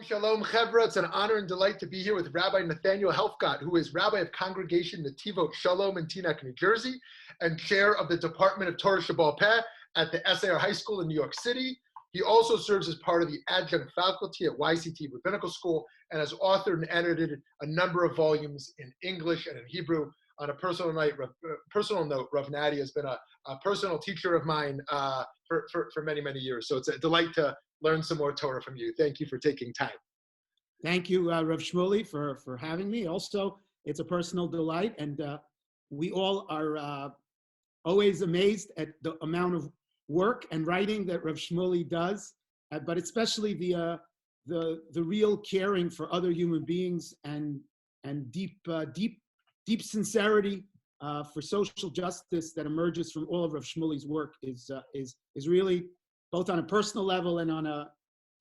Shalom, Chevra. It's an honor and delight to be here with Rabbi Nathaniel Helfgot, who is Rabbi of Congregation Nativot Shalom in Teaneck, New Jersey, and chair of the Department of Torah Shabbat Peh at the SAR High School in New York City. He also serves as part of the adjunct faculty at YCT Rabbinical School and has authored and edited a number of volumes in English and in Hebrew. On a personal note, Rav Nadia has been a personal teacher of mine for many, many years. So it's a delight to learn some more Torah from you. Thank you for taking time. Thank you, Rav Shmuley, for having me. Also, it's a personal delight, and we all are always amazed at the amount of work and writing that Rav Shmuley does, but especially the real caring for other human beings and deep sincerity for social justice that emerges from all of Rav Shmuley's work is really, both on a personal level and on a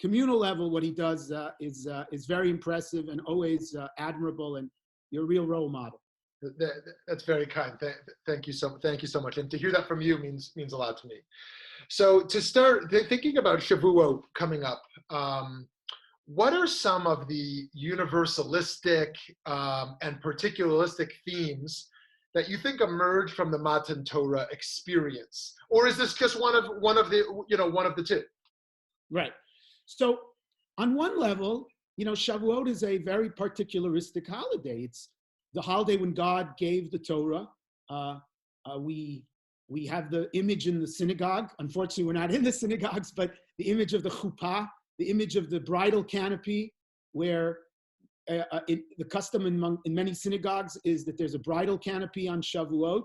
communal level. What he does is very impressive and always admirable, and you're a real role model. That's very kind. Thank you so much. And to hear that from you means a lot to me. So to start thinking about Shavuot coming up, what are some of the universalistic and particularistic themes that you think emerge from the Matan Torah experience, or is this just one of the two? Right. So on one level, Shavuot is a very particularistic holiday. It's the holiday when God gave the Torah. We have the image in the synagogue. Unfortunately, we're not in the synagogues, but the image of the chuppah, the image of the bridal canopy, where the custom in many synagogues is that there's a bridal canopy on Shavuot,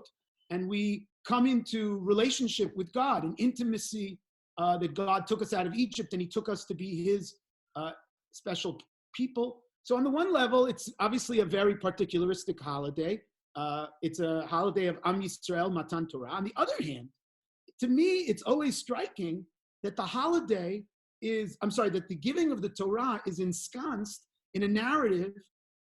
and we come into relationship with God, an intimacy that God took us out of Egypt, and he took us to be his special people. So on the one level, it's obviously a very particularistic holiday. It's a holiday of Am Yisrael, Matan Torah. On the other hand, to me, it's always striking that that the giving of the Torah is ensconced in a narrative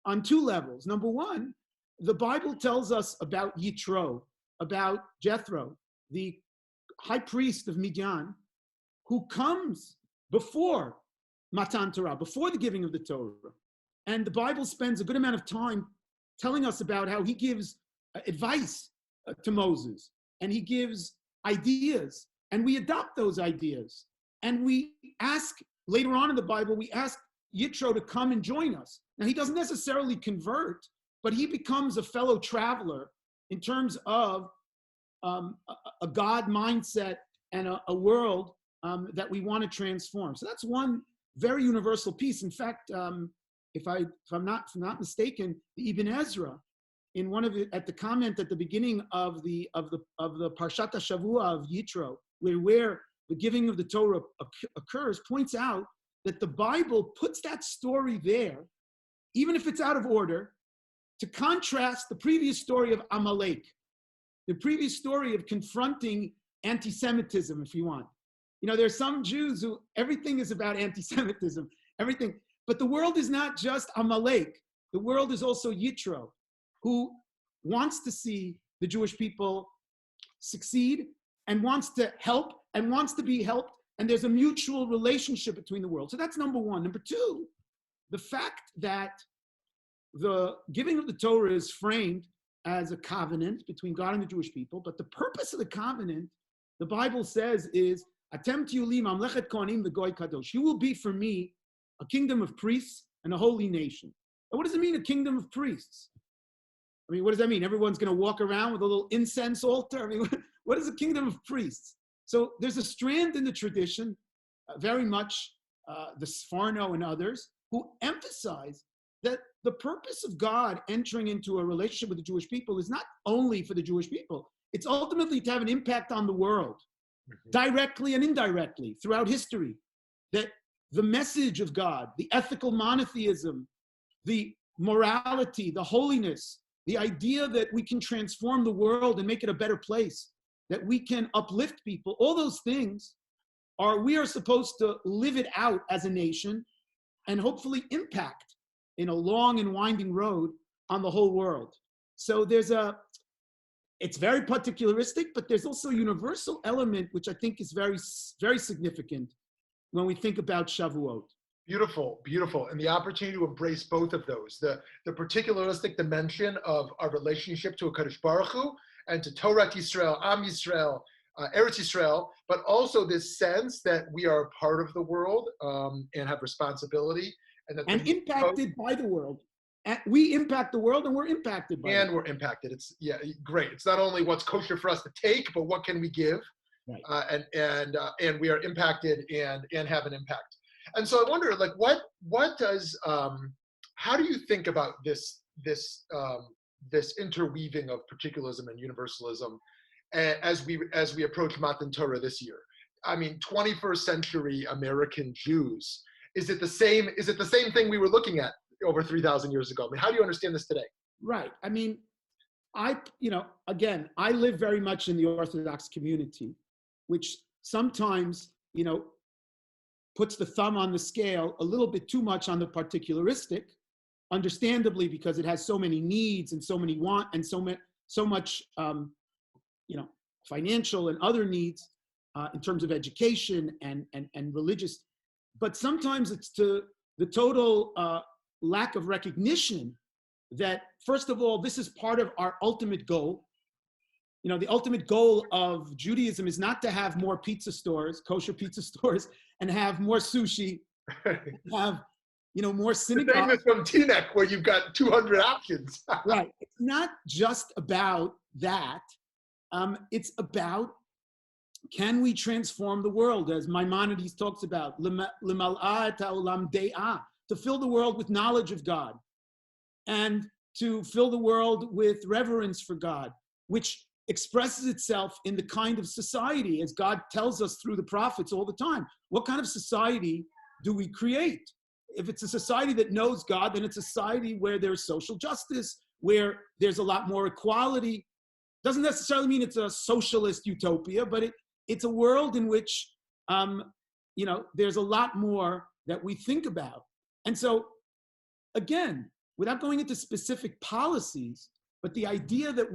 on two levels. Number one, the Bible tells us about Yitro, about Jethro, the high priest of Midian, who comes before Matan Torah, before the giving of the Torah. And the Bible spends a good amount of time telling us about how he gives advice to Moses, and he gives ideas, and we adopt those ideas. And we ask, later on in the Bible, we ask Yitro to come and join us. Now, he doesn't necessarily convert, but he becomes a fellow traveler in terms of a God mindset and a world that we want to transform. So that's one very universal piece. In fact, if I'm not mistaken, the Ibn Ezra, in at the comment at the beginning of the Parshat Shavua of Yitro, where the giving of the Torah occurs, points out that the Bible puts that story there, even if it's out of order, to contrast the previous story of Amalek, the previous story of confronting anti-Semitism, if you want. There's some Jews who everything is about anti-Semitism, everything. But the world is not just Amalek. The world is also Yitro, who wants to see the Jewish people succeed and wants to help and wants to be helped. And there's a mutual relationship between the world. So that's number one. Number two, the fact that the giving of the Torah is framed as a covenant between God and the Jewish people. But the purpose of the covenant, the Bible says, is Atem tiyuli mamlechet kohanim v'goy kadosh. You will be for me a kingdom of priests and a holy nation. And what does it mean, a kingdom of priests? What does that mean? Everyone's going to walk around with a little incense altar? What is a kingdom of priests? So there's a strand in the tradition, very much the Sforno and others, who emphasize that the purpose of God entering into a relationship with the Jewish people is not only for the Jewish people. It's ultimately to have an impact on the world, directly and indirectly, throughout history. That the message of God, the ethical monotheism, the morality, the holiness, the idea that we can transform the world and make it a better place, that we can uplift people, all those things we are supposed to live it out as a nation and hopefully impact in a long and winding road on the whole world. So it's very particularistic, but there's also a universal element, which I think is very, very significant when we think about Shavuot. Beautiful, beautiful. And the opportunity to embrace both of those, the particularistic dimension of our relationship to a Kadosh Baruch Hu and to Torah Yisrael, Am Yisrael, Eretz Yisrael, but also this sense that we are a part of the world and have responsibility. And impacted by the world. And we impact the world and we're impacted by it. And we're impacted. It's great. It's not only what's kosher for us to take, but what can we give? Right. And we are impacted and have an impact. And so I wonder, like, what does how do you think about this interweaving of particularism and universalism as we approach Matan Torah this year? I mean, 21st century American Jews. Is it the same thing we were looking at over 3,000 years ago? I mean, how do you understand this today? Right. I mean, I live very much in the Orthodox community, which sometimes, puts the thumb on the scale a little bit too much on the particularistic, understandably, because it has so many needs and so many want and so much, financial and other needs in terms of education and religious. But sometimes it's to the total lack of recognition that, first of all, this is part of our ultimate goal. The ultimate goal of Judaism is not to have more pizza stores, kosher pizza stores, and have more sushi, have, more synagogues. The famous from Teaneck, where you've got 200 options. Right. It's not just about that. It's about, can we transform the world, as Maimonides talks about, l'mal'at ha'olam de'ah, to fill the world with knowledge of God, and to fill the world with reverence for God, which expresses itself in the kind of society, as God tells us through the prophets all the time. What kind of society do we create? If it's a society that knows God, then it's a society where there's social justice, where there's a lot more equality. Doesn't necessarily mean it's a socialist utopia, but it's a world in which, there's a lot more that we think about. And so, again, without going into specific policies, but the idea that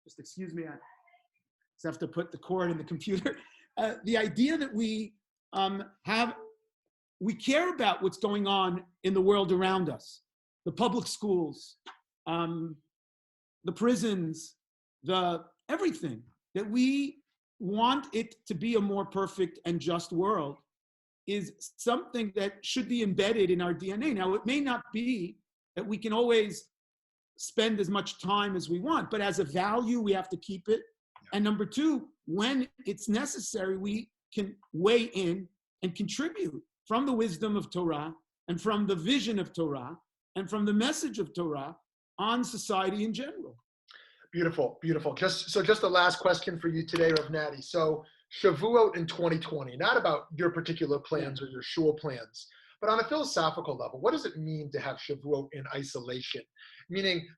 just excuse me, I just have to put the cord in the computer. The idea that we care about what's going on in the world around us, the public schools, the prisons, everything, that we want it to be a more perfect and just world, is something that should be embedded in our DNA. Now, it may not be that we can always spend as much time as we want, but as a value, we have to keep it. And number two, when it's necessary, we can weigh in and contribute from the wisdom of Torah and from the vision of Torah and from the message of Torah on society in general. Beautiful, beautiful. Just the last question for you today, Rav Natty. So Shavuot in 2020, not about your particular plans or your shul plans, but on a philosophical level, what does it mean to have Shavuot in isolation? Meaning,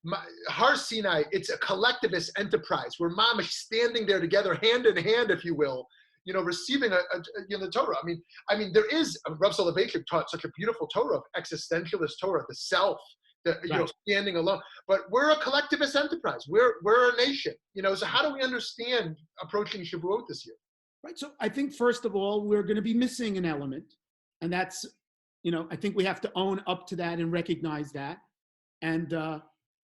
Har Sinai, it's a collectivist enterprise. We're mamish standing there together, hand in hand, if you will, receiving the Torah. I mean, there is, Rav Soloveitchik taught such a beautiful Torah, of existentialist Torah, the self, standing alone. But we're a collectivist enterprise. We're a nation, so how do we understand approaching Shavuot this year? Right, so I think, first of all, we're going to be missing an element, and that's, I think we have to own up to that and recognize that. And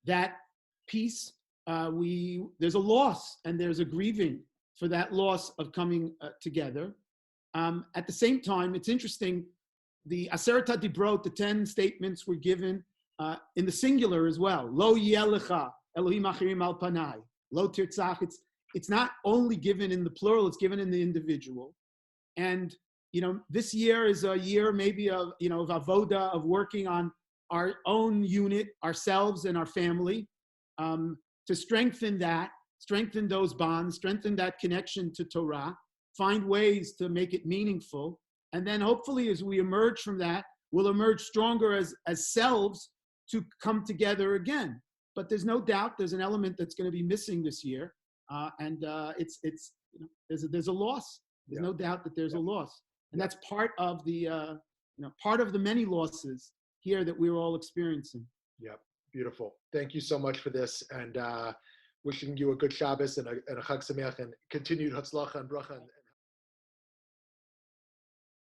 that piece, there's a loss and there's a grieving for that loss of coming together. At the same time, it's interesting, the Aseret HaDibrot, the 10 statements were given in the singular as well. Lo yelecha Elohim achirim al panai. Lo tirtzach. It's not only given in the plural, it's given in the individual. And, this year is a year maybe of avoda, of working on our own unit, ourselves and our family, to strengthen those bonds, strengthen that connection to Torah, find ways to make it meaningful. And then hopefully as we emerge from that, we'll emerge stronger as selves to come together again. But there's no doubt there's an element that's going to be missing this year. And there's a loss. There's no doubt that there's a loss. And that's part of the many losses here that we're all experiencing. Yep, beautiful. Thank you so much for this, and wishing you a good Shabbos and a Chag Sameach and continued Hatzlacha and Bracha.